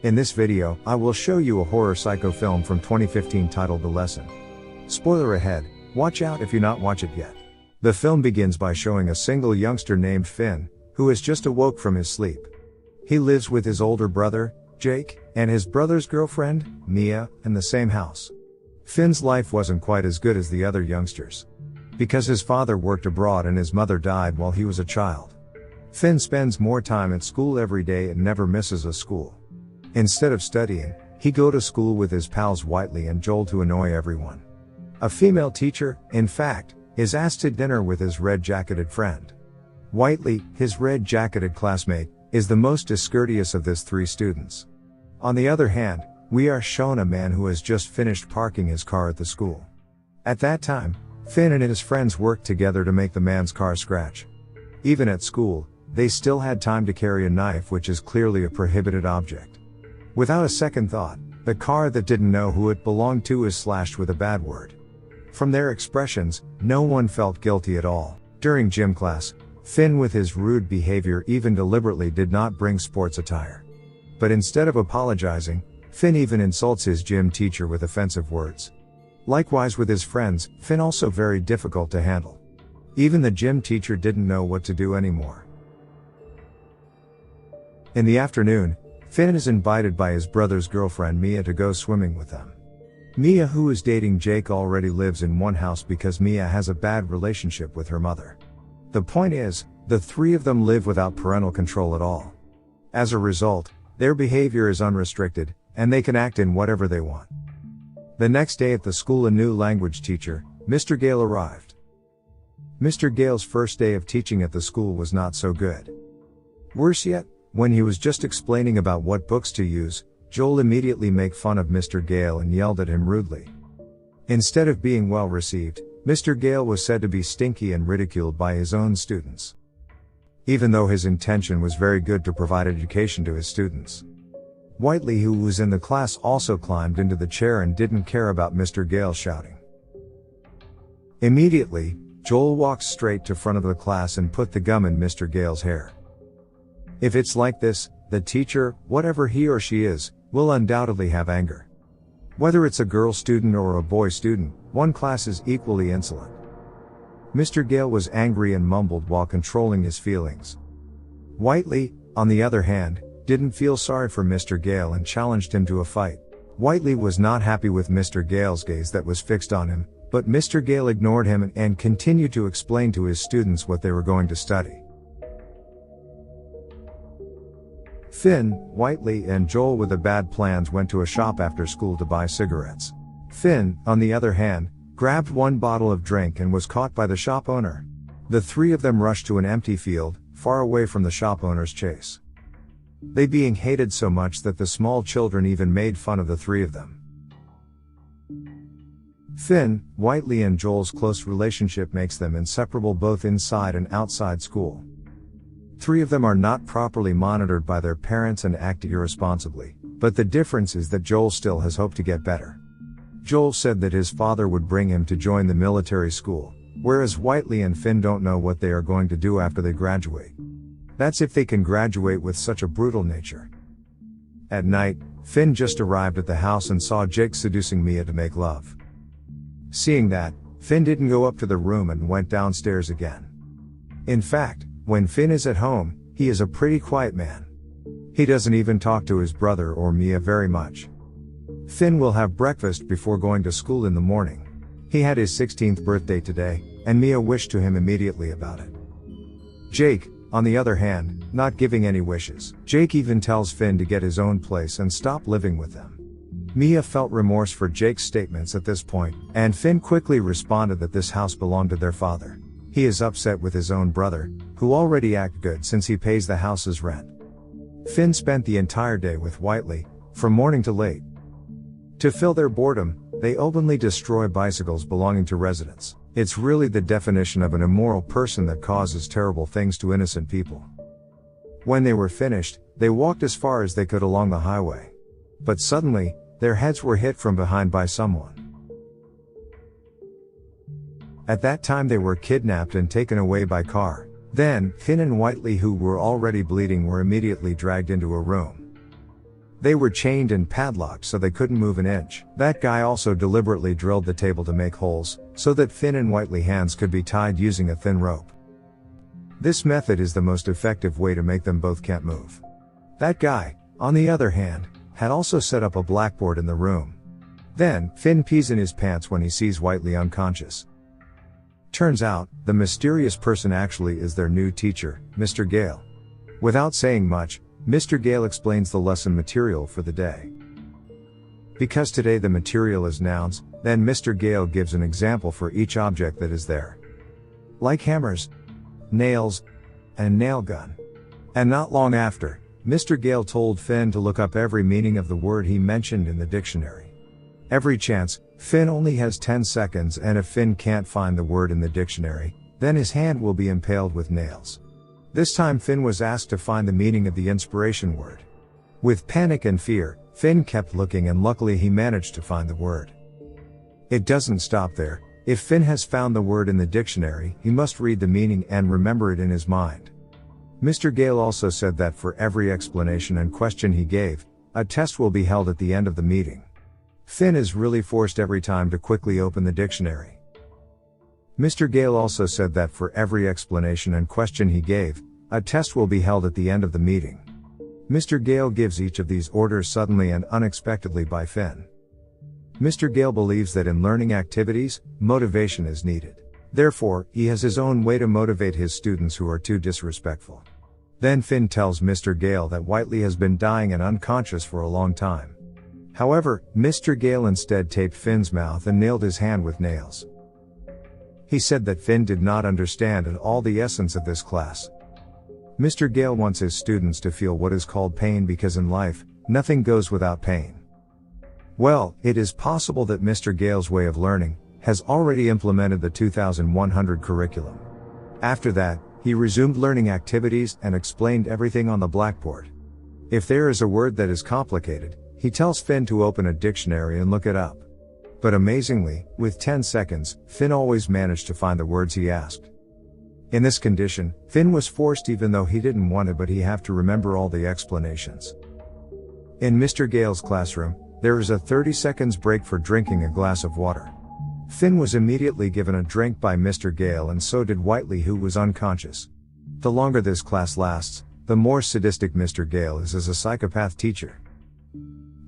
In this video, I will show you a horror psycho film from 2015 titled The Lesson. Spoiler ahead, watch out if you not watch it yet. The film begins by showing a single youngster named Finn, who has just awoke from his sleep. He lives with his older brother, Jake, and his brother's girlfriend, Mia, in the same house. Finn's life wasn't quite as good as the other youngsters. Because his father worked abroad and his mother died while he was a child. Finn spends more time at school every day and never misses a school. Instead of studying, he go to school with his pals Whiteley and Joel to annoy everyone. A female teacher, in fact, is asked to dinner with his red-jacketed friend. Whiteley, his red-jacketed classmate, is the most discourteous of these three students. On the other hand, we are shown a man who has just finished parking his car at the school. At that time, Finn and his friends worked together to make the man's car scratch. Even at school, they still had time to carry a knife, which is clearly a prohibited object. Without a second thought, the car that didn't know who it belonged to is slashed with a bad word. From their expressions, no one felt guilty at all. During gym class, Finn with his rude behavior even deliberately did not bring sports attire. But instead of apologizing, Finn even insults his gym teacher with offensive words. Likewise with his friends, Finn also very difficult to handle. Even the gym teacher didn't know what to do anymore. In the afternoon, Finn is invited by his brother's girlfriend Mia to go swimming with them. Mia, who is dating Jake, already lives in one house because Mia has a bad relationship with her mother. The point is, the three of them live without parental control at all. As a result, their behavior is unrestricted, and they can act in whatever they want. The next day at the school, a new language teacher, Mr. Gale, arrived. Mr. Gale's first day of teaching at the school was not so good. Worse yet, when he was just explaining about what books to use, Joel immediately made fun of Mr. Gale and yelled at him rudely. Instead of being well received, Mr. Gale was said to be stinky and ridiculed by his own students. Even though his intention was very good to provide education to his students. Whiteley, who was in the class, also climbed into the chair and didn't care about Mr. Gale shouting. Immediately, Joel walked straight to front of the class and put the gum in Mr. Gale's hair. If it's like this, the teacher, whatever he or she is, will undoubtedly have anger. Whether it's a girl student or a boy student, one class is equally insolent. Mr. Gale was angry and mumbled while controlling his feelings. Whiteley, on the other hand, didn't feel sorry for Mr. Gale and challenged him to a fight. Whiteley was not happy with Mr. Gale's gaze that was fixed on him, but Mr. Gale ignored him and continued to explain to his students what they were going to study. Finn, Whiteley, and Joel with the bad plans went to a shop after school to buy cigarettes. Finn, on the other hand, grabbed one bottle of drink and was caught by the shop owner. The three of them rushed to an empty field, far away from the shop owner's chase. They being hated so much that the small children even made fun of the three of them. Finn, Whiteley, and Joel's close relationship makes them inseparable both inside and outside school. Three of them are not properly monitored by their parents and act irresponsibly, but the difference is that Joel still has hope to get better. Joel said that his father would bring him to join the military school, whereas Whiteley and Finn don't know what they are going to do after they graduate. That's if they can graduate with such a brutal nature. At night, Finn just arrived at the house and saw Jake seducing Mia to make love. Seeing that, Finn didn't go up to the room and went downstairs again. In fact, when Finn is at home, he is a pretty quiet man. He doesn't even talk to his brother or Mia very much. Finn will have breakfast before going to school in the morning. He had his 16th birthday today, and Mia wished to him immediately about it. Jake, on the other hand, not giving any wishes. Jake even tells Finn to get his own place and stop living with them. Mia felt remorse for Jake's statements at this point, and Finn quickly responded that this house belonged to their father. He is upset with his own brother, who already act good since he pays the house's rent. Finn spent the entire day with Whiteley, from morning to late. To fill their boredom, they openly destroy bicycles belonging to residents. It's really the definition of an immoral person that causes terrible things to innocent people. When they were finished, they walked as far as they could along the highway. But suddenly, their heads were hit from behind by someone. At that time they were kidnapped and taken away by car. Then, Finn and Whiteley, who were already bleeding, were immediately dragged into a room. They were chained and padlocked so they couldn't move an inch. That guy also deliberately drilled the table to make holes, so that Finn and Whiteley's hands could be tied using a thin rope. This method is the most effective way to make them both can't move. That guy, on the other hand, had also set up a blackboard in the room. Then, Finn pees in his pants when he sees Whiteley unconscious. Turns out, the mysterious person actually is their new teacher, Mr. Gale. Without saying much, Mr. Gale explains the lesson material for the day. Because today the material is nouns, then Mr. Gale gives an example for each object that is there. Like hammers, nails, and nail gun. And not long after, Mr. Gale told Finn to look up every meaning of the word he mentioned in the dictionary. Every chance, Finn only has 10 seconds, and if Finn can't find the word in the dictionary, then his hand will be impaled with nails. This time Finn was asked to find the meaning of the inspiration word. With panic and fear, Finn kept looking, and luckily he managed to find the word. It doesn't stop there. If Finn has found the word in the dictionary, he must read the meaning and remember it in his mind. Mr. Gale also said that for every explanation and question he gave, a test will be held at the end of the meeting. Finn is really forced every time to quickly open the dictionary. Mr. Gale also said that for every explanation and question he gave, a test will be held at the end of the meeting. Mr. Gale gives each of these orders suddenly and unexpectedly by Finn. Mr. Gale believes that in learning activities, motivation is needed. Therefore, he has his own way to motivate his students who are too disrespectful. Then Finn tells Mr. Gale that Whiteley has been dying and unconscious for a long time. However, Mr. Gale instead taped Finn's mouth and nailed his hand with nails. He said that Finn did not understand at all the essence of this class. Mr. Gale wants his students to feel what is called pain, because in life, nothing goes without pain. Well, it is possible that Mr. Gale's way of learning has already implemented the 2100 curriculum. After that, he resumed learning activities and explained everything on the blackboard. If there is a word that is complicated, he tells Finn to open a dictionary and look it up. But amazingly, with 10 seconds, Finn always managed to find the words he asked. In this condition, Finn was forced, even though he didn't want it, but he had to remember all the explanations. In Mr. Gale's classroom, there is a 30 seconds break for drinking a glass of water. Finn was immediately given a drink by Mr. Gale, and so did Whiteley, who was unconscious. The longer this class lasts, the more sadistic Mr. Gale is as a psychopath teacher.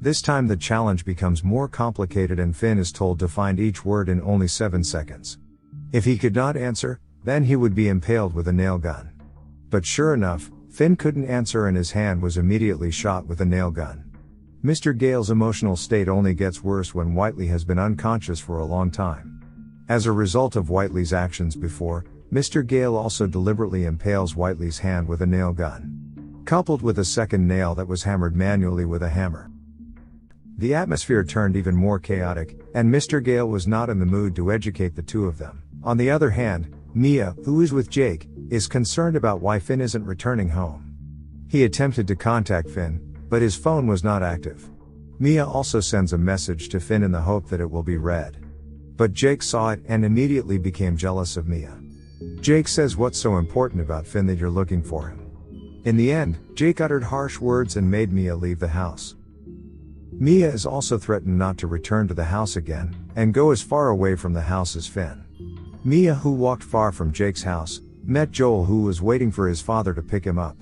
This time the challenge becomes more complicated, and Finn is told to find each word in only 7 seconds. If he could not answer, then he would be impaled with a nail gun. But sure enough, Finn couldn't answer, and his hand was immediately shot with a nail gun. Mr. Gale's emotional state only gets worse when Whiteley has been unconscious for a long time. As a result of Whiteley's actions before, Mr. Gale also deliberately impales Whiteley's hand with a nail gun, coupled with a second nail that was hammered manually with a hammer. The atmosphere turned even more chaotic, and Mr. Gale was not in the mood to educate the two of them. On the other hand, Mia, who is with Jake, is concerned about why Finn isn't returning home. He attempted to contact Finn, but his phone was not active. Mia also sends a message to Finn in the hope that it will be read. But Jake saw it and immediately became jealous of Mia. Jake says, "What's so important about Finn that you're looking for him?" In the end, Jake uttered harsh words and made Mia leave the house. Mia is also threatened not to return to the house again, and go as far away from the house as Finn. Mia, who walked far from Jake's house, met Joel, who was waiting for his father to pick him up.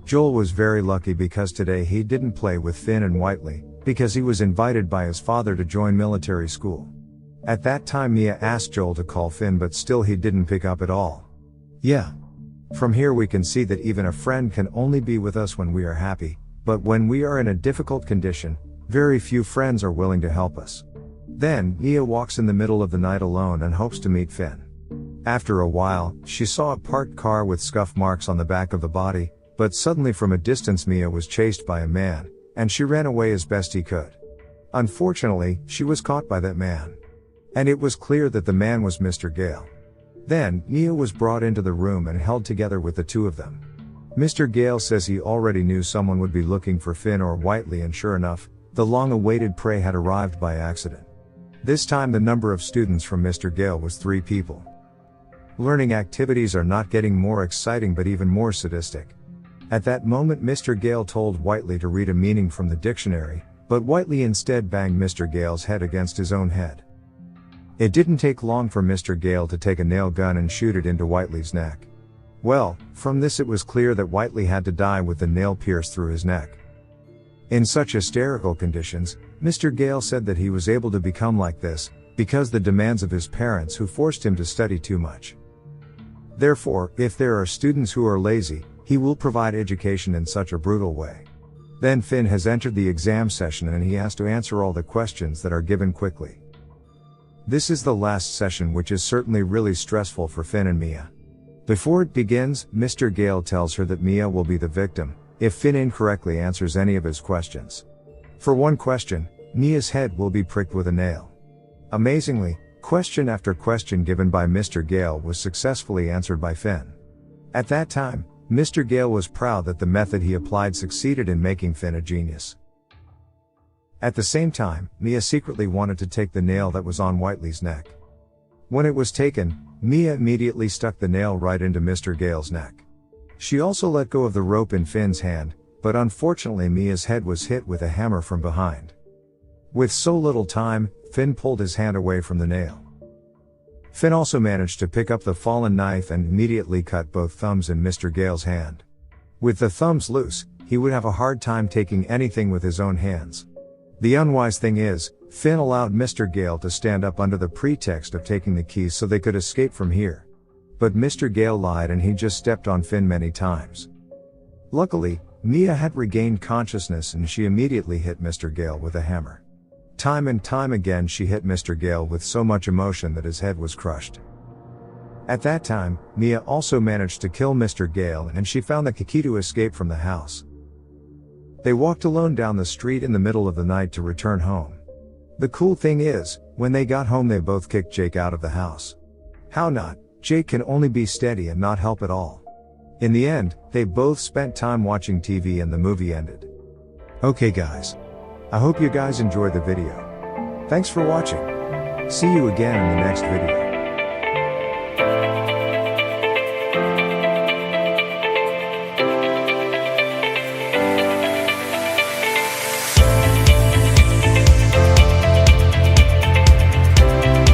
Joel was very lucky because today he didn't play with Finn and Whiteley, because he was invited by his father to join military school. At that time Mia asked Joel to call Finn, but still he didn't pick up at all. Yeah. From here we can see that even a friend can only be with us when we are happy, but when we are in a difficult condition, very few friends are willing to help us. Then, Mia walks in the middle of the night alone and hopes to meet Finn. After a while, she saw a parked car with scuff marks on the back of the body, but suddenly from a distance Mia was chased by a man, and she ran away as best he could. Unfortunately, she was caught by that man. And it was clear that the man was Mr. Gale. Then, Mia was brought into the room and held together with the two of them. Mr. Gale says he already knew someone would be looking for Finn or Whiteley, and sure enough, the long-awaited prey had arrived by accident. This time the number of students from Mr. Gale was 3 people. Learning activities are not getting more exciting but even more sadistic. At that moment Mr. Gale told Whiteley to read a meaning from the dictionary, but Whiteley instead banged Mr. Gale's head against his own head. It didn't take long for Mr. Gale to take a nail gun and shoot it into Whiteley's neck. Well, from this it was clear that Whiteley had to die with the nail pierced through his neck. In such hysterical conditions, Mr. Gale said that he was able to become like this, because the demands of his parents who forced him to study too much. Therefore, if there are students who are lazy, he will provide education in such a brutal way. Then Finn has entered the exam session and he has to answer all the questions that are given quickly. This is the last session, which is certainly really stressful for Finn and Mia. Before it begins, Mr. Gale tells her that Mia will be the victim if Finn incorrectly answers any of his questions. For one question, Mia's head will be pricked with a nail. Amazingly, question after question given by Mr. Gale was successfully answered by Finn. At that time, Mr. Gale was proud that the method he applied succeeded in making Finn a genius. At the same time, Mia secretly wanted to take the nail that was on Whiteley's neck. When it was taken, Mia immediately stuck the nail right into Mr. Gale's neck. She also let go of the rope in Finn's hand, but unfortunately Mia's head was hit with a hammer from behind. With so little time, Finn pulled his hand away from the nail. Finn also managed to pick up the fallen knife and immediately cut both thumbs in Mr. Gale's hand. With the thumbs loose, he would have a hard time taking anything with his own hands. The unwise thing is, Finn allowed Mr. Gale to stand up under the pretext of taking the keys so they could escape from here. But Mr. Gale lied and he just stepped on Finn many times. Luckily, Mia had regained consciousness and she immediately hit Mr. Gale with a hammer. Time and time again she hit Mr. Gale with so much emotion that his head was crushed. At that time, Mia also managed to kill Mr. Gale and she found the key to escape from the house. They walked alone down the street in the middle of the night to return home. The cool thing is, when they got home they both kicked Jake out of the house. How not? Jake can only be steady and not help at all. In the end, they both spent time watching TV and the movie ended. Okay guys. I hope you guys enjoyed the video. Thanks for watching. See you again in the next video.